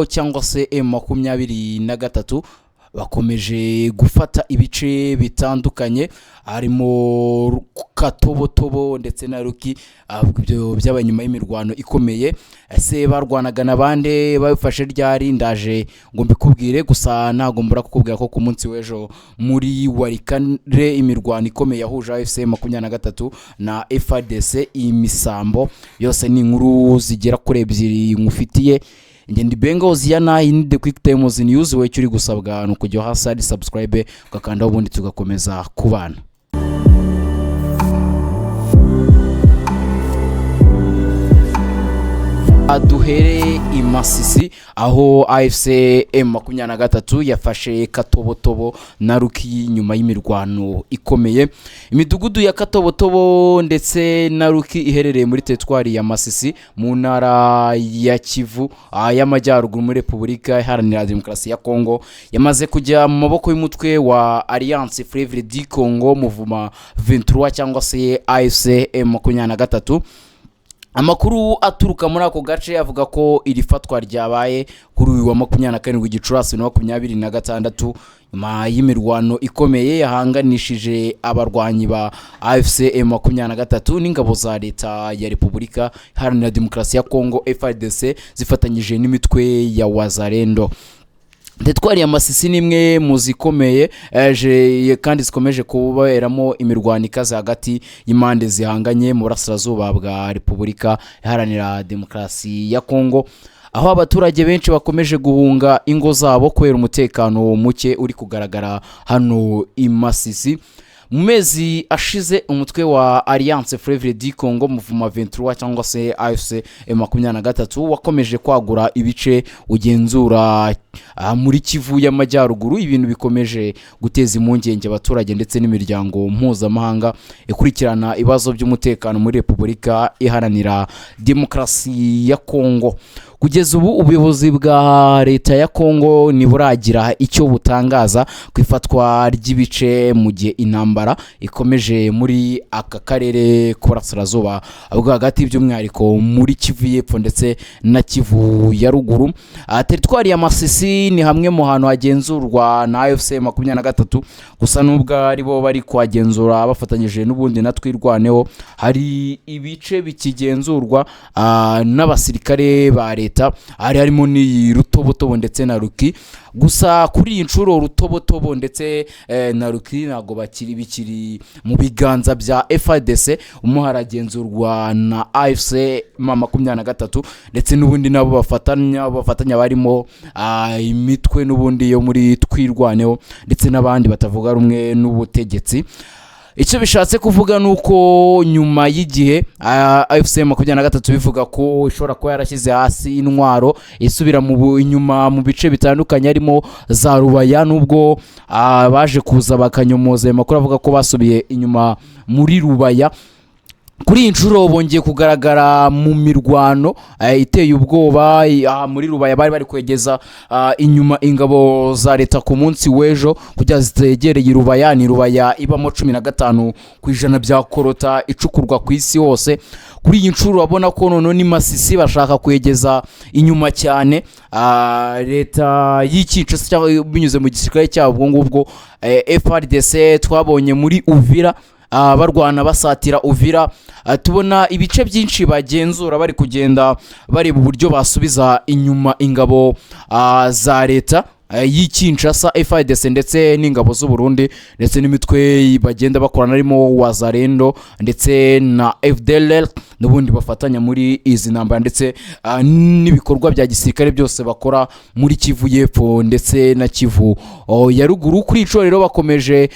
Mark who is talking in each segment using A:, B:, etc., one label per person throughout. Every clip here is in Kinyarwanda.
A: cyangwa se M23 bakomeje gufata ibice bitandukanye harimo Katobotobo ndetse na Ruki ibyo by'abanyuma y'imirwano ikomeye. Ese barwanaga nabande babifashe ryari? Ndaje ngo mbikubwire, gusa ntago mbura kukubwira ko ku munsi w'ejo muri Warikare imirwano ikomeye yahuje AFC 23 na FARDC imisambo. Yose ni inkuru zigera kuri ebyiri ngufitiye. Ndi Bengozi yana in the quick times news, we cyuri gusabwa no kujya hasi subscribe ukakanda ubundi tugakomeza kubana. Duhere imasisi aho AFC M23 yafashe Katobotobo na Ruki nyuma y'imirwano ikomeye. Imidugudu ya Katobotobo ndetse na Ruki iherereye muri teritwari ya Masisi mu ntara ya Kivu y'Amajyaruguru muri Repubulika Iharanira Demokarasi ya Kongo yamaze kujya mu maboko y'umutwe wa Alliance Fleuve du Congo Mouvement 23 cyangwa se AFC M23. Amakuru aturuka muri ako gace avuga ko iri fatwa ryabaye kuri uyu wa 27 Gicurasi 2026 nyuma y'imirwano ikomeye yahanganishije abarwanyi ba AFC M23 n'ingabo za leta ya Repubulika Iharanira Demokarasi ya Kongo FARDC zifatanyije n'imitwe ya Wazalendo. Teritwari ya Masisi nimwe muzikomeye kandi zikomeje kuberamo imirwano ikaze hagati y'impande zihanganye mu burasirazuba bwa Repubulika Iharanira Demokarasi ya Kongo, aho abaturage benshi bakomeje guhunga ingo zabo kubera umutekano muke uri kugaragara hano i Masisi. Mu mezi ashize umutwe wa Alliance Fleuve du Congo Mouvement 23 cyangwa se AFC M23 wakomeje kwagura ibice ugenzura muri Kivu y'Amajyaruguru, ibintu bikomeje guteza impungenge abaturage ndetse n'imiryango mpuzamahanga ikurikirana ibibazo by'umutekano muri Repubulika Iharanira Demokarasi ya Kongo. Kugeza ubu ubuyobozi bwa leta ya Kongo niburagira icyo butangaza ku ifatwa ry'ibice mu gihe intambara ikomeje muri aka karere k'Uburasirazuba bwo hagati, by'umwihariko muri Kivu y'Epfo ndetse na Kivu ya Ruguru. Teritwari ya Masisi ni hamwe mu hantu hagenzurwa na AFC 23, gusa nubwo ari bo bari kwagenzura bafatanyije n'ubundi natwirwaneho, hari ibice bikigenzurwa n'abasirikare ba leta, harimo ni Rutobotobo ndetse na Ruki. Gusa kuri iyi nshuro Rutobotobo ndetse na Ruki ntago bikiri mu biganza bya FARDC, umuharagenzurwa na AFC 23 ndetse n'ubundi nabo bafatanya barimo imitwe n'ubundi yo muri twirwaneho ndetse n'abandi batavuga rumwe n'ubutegetsi. Icyo bishatse kuvuga nuko nyuma y'igihe AFC 23 bivuga ko ishobora kuba yarashyize hasi intwaro isubira mu inyuma mu bice bitandukanye harimo za Rubaya, nubwo baje kuza bakanyomoza amakuru avuga ko basubiye inyuma muri Rubaya. Kuri inshuro bongeye kugaragara mu mirwano iteye ubwoba muri Rubaya. Bari kwegeza inyuma ingabo za leta ku munsi w'ejo kujya zitegereye Rubaya. Ni Rubaya ibamo 15% bya korota icukurwa ku isi hose. Kuri iyi nshuro abona ko none ni Masisi bashaka kwegeza inyuma cyane leta y'Ikinshasa cyangwa binyuze mu gisirikare cyabo ngubwo FARDC twabonye muri Uvira barwana basatira Uvira. Tubona ibice byinshi bagenzura bari kugenda bareba uburyo basubiza inyuma ingabo za leta y'Ikinshasa FARDC ndetse n'ingabo z'u Burundi ndetse n'imitwe bagenda bakorana harimo Wazalendo ndetse na FDLR n'ubundi bafatanya muri izi ntambara ndetse n'ibikorwa bya gisirikare byose bakora muri Kivu y'Epfo ndetse na Kivu ya Ruguru. Kuri ico rero bakomeje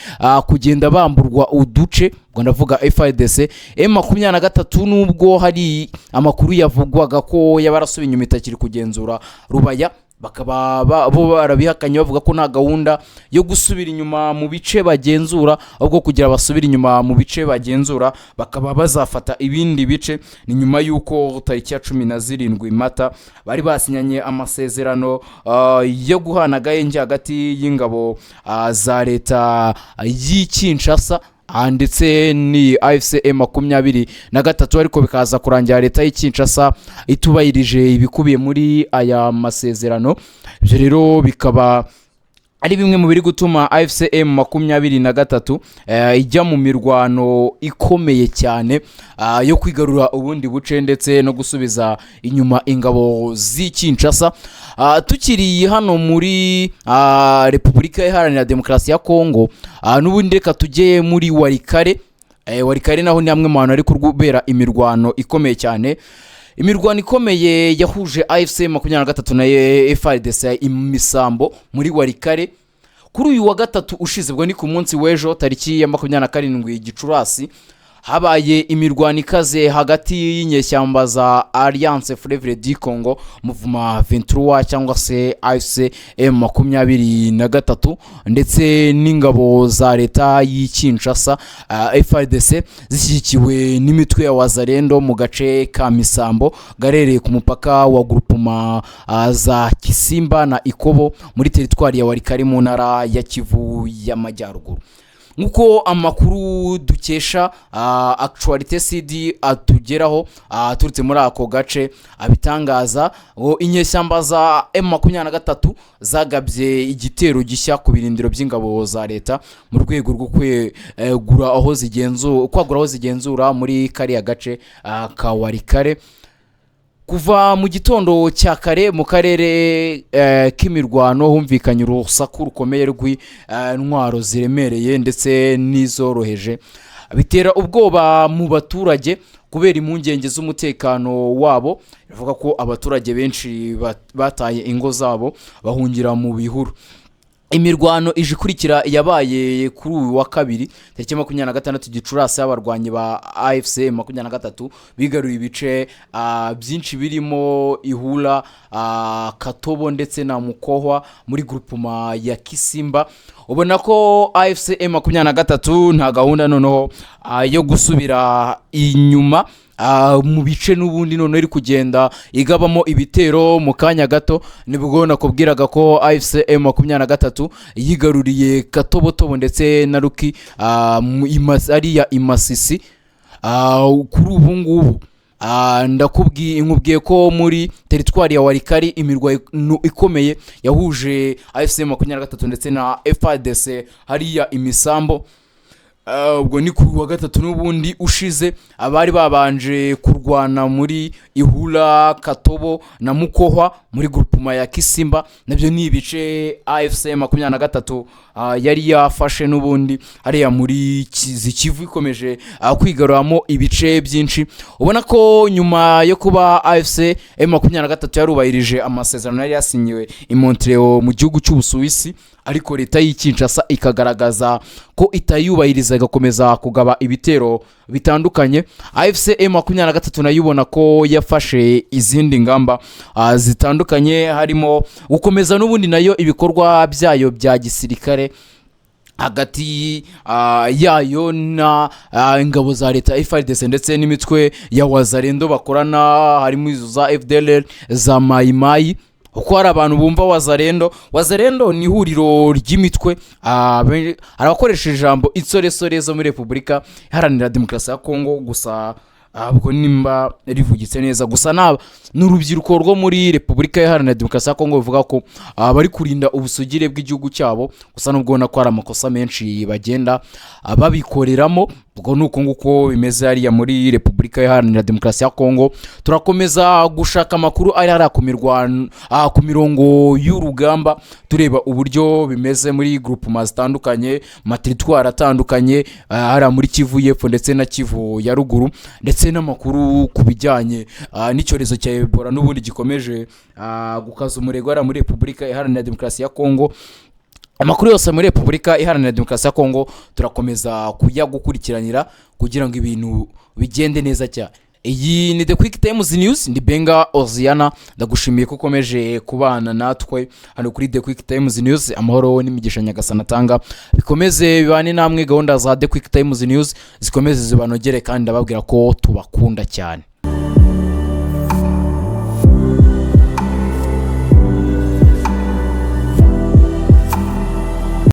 A: kugenda bamburwa uduce, ngo ndavuga FARDC M23, nubwo hari amakuru yavugwaga ko yabarasubiye inyuma itakiri kugenzura Rubaya, bakaba bo barabihakanye bavuga ko nta gahunda yo gusubira inyuma mu bice bagenzura, ahubwo kugira basubira inyuma mu bice bagenzura bakaba bazafata ibindi bice. Ni nyuma yuko tariki ya 17 Mata bari basinyanye amasezerano yo guhana gahenge hagati y'ingabo za leta y'Ikinshasa ndetse ni AFC M23 ariko bikaza kurangira leta y'Kinshasa itubahirije ibikubiye muri aya masezerano. Ibyo rero bikaba ari bimwe mu biri gutuma AFC M23 ijya mu mirwano ikomeye cyane yo kwigarura ubundi buce ndetse no gusubiza inyuma ingabo z'Kinshasa. Tukiri hano muri Repubulika Iharanira Demokarasi ya Kongo, n'ubundi reka tujye muri Walikale. Walikale naho ni hamwe mu hantu ari kubera imirwano ikomeye cyane. Imirwano ikomeye yahuje AFC M23 na FARDC imisambo muri Walikale kuri uyu wa gatatu ushize, bwo ni ku munsi w'ejo tariki ya 27 Gicurasi. Habaye imirwano ikaze hagati y'inyeshyamba za Alliance Fleuve du Congo Mouvement 23 cyangwa se AFC M23 ndetse n'ingabo za leta y'Kinshasa FARDC zishyigikiwe n'imitwe ya Wazalendo mu gace ka Misambo garereye ku mupaka wa groupement za Kisimba na Ikobo muri teritwari ya Walikale mu ntara ya Kivu y'Amajyaruguru. Nkuko amakuru dukesha Actualité CD atugeraho turutse muri ako gace abitangaza, inyeshyamba za M23 zagabye igitero gishya ku birindiro by'ingabo za leta mu rwego rwo kwagura aho zigenzura muri kariya gace ka Walikale. Kuva mu gitondo cya kare mu karere k'imirwano humvikanye urusaku rukomeye rw'intwaro ziremereye ndetse n'izoroheje, bitera ubwoba mu baturage kubera impungenge z'umutekano wabo. Bivuga ko abaturage benshi bataye ingo zabo bahungira mu bihuru. Imirwano ije ikurikira yabaye kuri uyu wa kabiri tariki 26 Gicurasi. Abarwanyi ba AFC M23 bigaruye ibice byinshi birimo Ihula, Katobo ndetse na Mukohwa muri groupement ya Kisimba. Ubona ko AFC M23 nta gahunda noneho yo gusubira inyuma mu bice n'ubundi none iri kugenda igabamo ibitero mu kanya gato. Nibwo nakubwiraga ko AFC M23 yigaruriye Katobotobo ndetse na Ruki ariya Imasisi. Kuri ubu ngubu nkubwiye ko muri teritwari ya Walikale imirwano ikomeye yahuje AFC M23 ndetse na FARDC hariya imisambo. Ubwo ni kuri wa gatatu n'ubundi ushize abari babanje kurwana muri Ihula, Katobo na Mukohwa muri groupement ya Kisimba. Nabyo ni ibice AFC M23 yari yafashe n'ubundi hariya muri Kivu ikomeje kwigaruramo ibice byinshi. Ubona ko nyuma yo kuba AFC M23 yarubahirije amasezerano yari yasinyiwe i Montreal mu gihugu cy'Ubusuwisi, ariko leta y'Kinshasa ikagaragaza ko itayubahiriza igakomeza kugaba ibitero bitandukanye. AFC M23 nayibona ko yafashe izindi ngamba zitandukanye, harimo gukomeza n'ubundi nayo ibikorwa byayo bya gisirikare hagati yayo na ingabo za leta FARDC ndetse n'imitwe ya Wazalendo bakorana, harimo izo za FDLR za Maimai. Uko hari abantu bumva Wazalendo ni ihuriro ry'imitwe arabakoresha ijambo insoresore zo muri Repubulika Iharanira Demokarasi ya Kongo, gusa ubwo nimba rivugitse neza gusa n'urubyiruko rwo muri Repubulika Iharanira Demokarasi ya Kongo bivuga ko bari kurinda ubusugire bw'igihugu cyabo, gusa nubwo ubona ko hari amakosa menshi bagenda babikoreramo. Ubwo nuko nguko bimeze hariya muri Repubulika Iharanira Demokarasi ya Kongo. Turakomeza gushaka amakuru ari hariya ku mirongo y'urugamba, tureba uburyo bimeze muri groupement zitandukanye, materitwari atandukanye, hariya muri Kivu y'Epfo ndetse na Kivu ya Ruguru, ndetse n'amakuru ku bijyanye n'icyorezo cya Ebola n'ubundi gikomeje gukaza umurego hariya muri Repubulika Iharanira Demokarasi ya Kongo. Amakuru yose muri Repubulika Iharanira Demokarasi ya Kongo turakomeza gukurikiranira kugira ngo ibintu bigende neza cyane. Iyi ni The Quick Times News, ndi Benga Oziana. Ndagushimiye ko ukomeje kubana natwe hano kuri The Quick Times News. Amahoro n'imigisha Nyagasani atanga bikomeze bibane namwe. Gahunda za The Quick Times News zikomeze zibanogere kandi ndababwira ko tubakunda cyane.